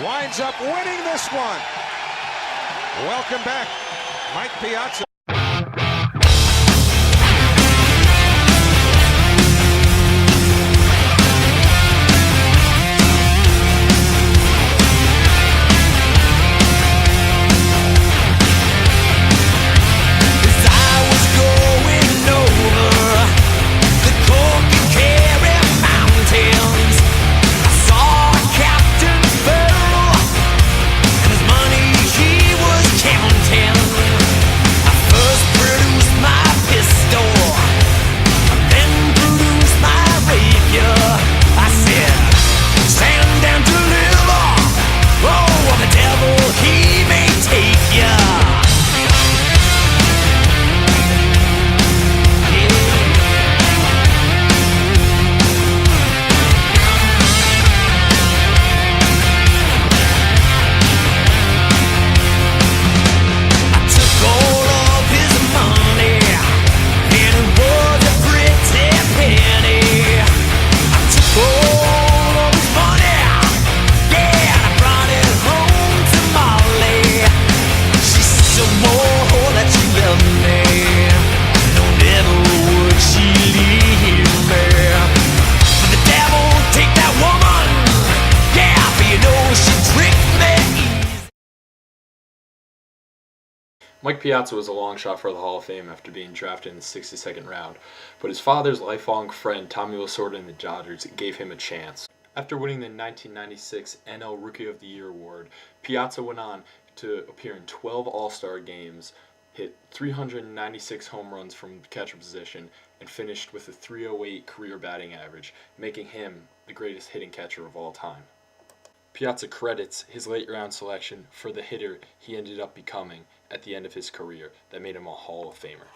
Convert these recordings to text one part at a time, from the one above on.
winds up winning this one. Welcome back, Mike Piazza. Mike Piazza was a long shot for the Hall of Fame after being drafted in the 62nd round, but his father's lifelong friend Tommy Lasorda and the Dodgers gave him a chance. After winning the 1996 NL Rookie of the Year award, Piazza went on to appear in 12 All-Star games, hit 396 home runs from the catcher position, and finished with a .308 career batting average, making him the greatest hitting catcher of all time. Piazza credits his late-round selection for the hitter he ended up becoming at the end of his career that made him a Hall of Famer.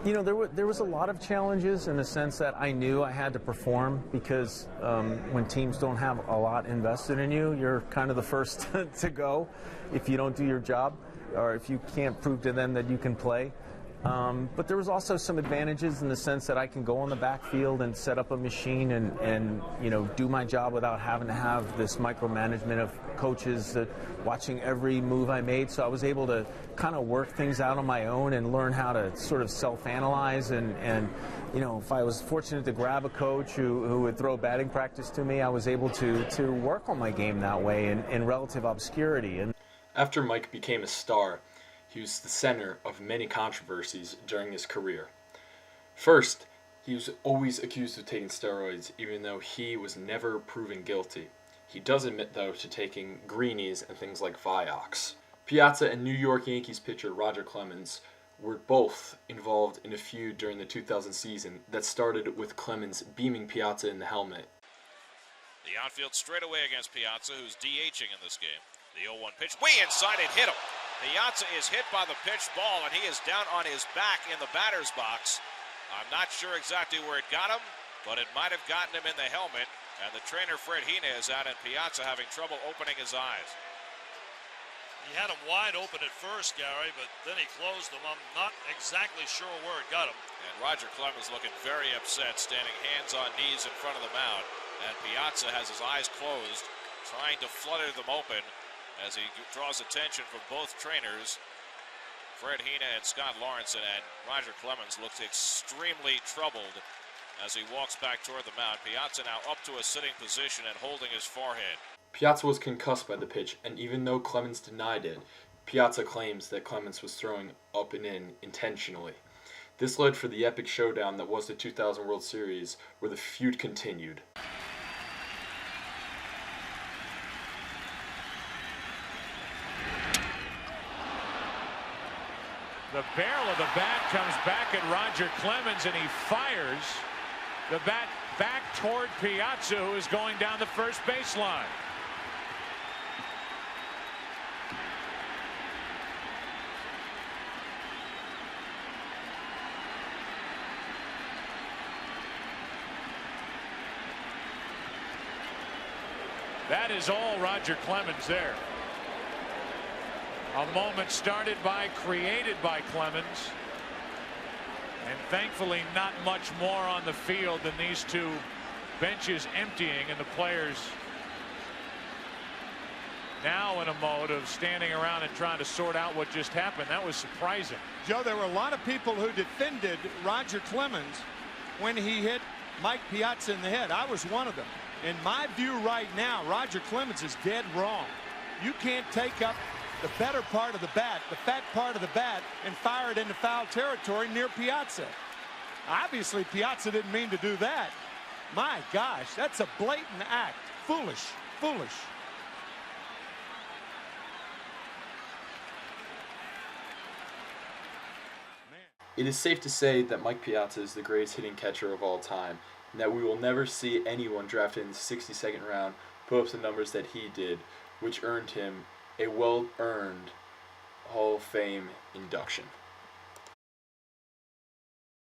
You know, there was a lot of challenges in the sense that I knew I had to perform because when teams don't have a lot invested in you, you're kind of the first to go if you don't do your job or if you can't prove to them that you can play. But there was also some advantages in the sense that I can go on the backfield and set up a machine and you know, do my job without having to have this micromanagement of coaches watching every move I made. So I was able to kind of work things out on my own and learn how to sort of self-analyze and you know, if I was fortunate to grab a coach who would throw batting practice to me, I was able to work on my game that way in relative obscurity. And after Mike became a star, he was the center of many controversies during his career. First, he was always accused of taking steroids, even though he was never proven guilty. He does admit, though, to taking greenies and things like Vioxx. Piazza and New York Yankees pitcher Roger Clemens were both involved in a feud during the 2000 season that started with Clemens beaming Piazza in the helmet. The outfield straight away against Piazza, who's DHing in this game. The 0-1 pitch, way inside, it hit him. Piazza is hit by the pitched ball, and he is down on his back in the batter's box. I'm not sure exactly where it got him, but it might have gotten him in the helmet, and the trainer, Fred Hina, is out, and Piazza having trouble opening his eyes. He had him wide open at first, Gary, but then he closed them. I'm not exactly sure where it got him. And Roger Clemens looking very upset, standing hands on knees in front of the mound, and Piazza has his eyes closed, trying to flutter them open, as he draws attention from both trainers, Fred Hina and Scott Lawrence, and Roger Clemens looks extremely troubled as he walks back toward the mound. Piazza now up to a sitting position and holding his forehead. Piazza was concussed by the pitch, and even though Clemens denied it, Piazza claims that Clemens was throwing up and in intentionally. This led for the epic showdown that was the 2000 World Series, where the feud continued. The barrel of the bat comes back at Roger Clemens, and he fires the bat back toward Piazza, who is going down the first baseline. That is all Roger Clemens there. A moment started by, created by Clemens. And thankfully not much more on the field than these two benches emptying and the players now in a mode of standing around and trying to sort out what just happened. That was surprising. Joe, there were a lot of people who defended Roger Clemens when he hit Mike Piazza in the head. I was one of them. In my view right now, Roger Clemens is dead wrong. You can't take up the better part of the bat, the fat part of the bat, and fire it into foul territory near Piazza. Obviously, Piazza didn't mean to do that. My gosh, that's a blatant act. Foolish, foolish. It is safe to say that Mike Piazza is the greatest hitting catcher of all time, and that we will never see anyone drafted in the 62nd round put up the numbers that he did, which earned him a well-earned Hall of Fame induction.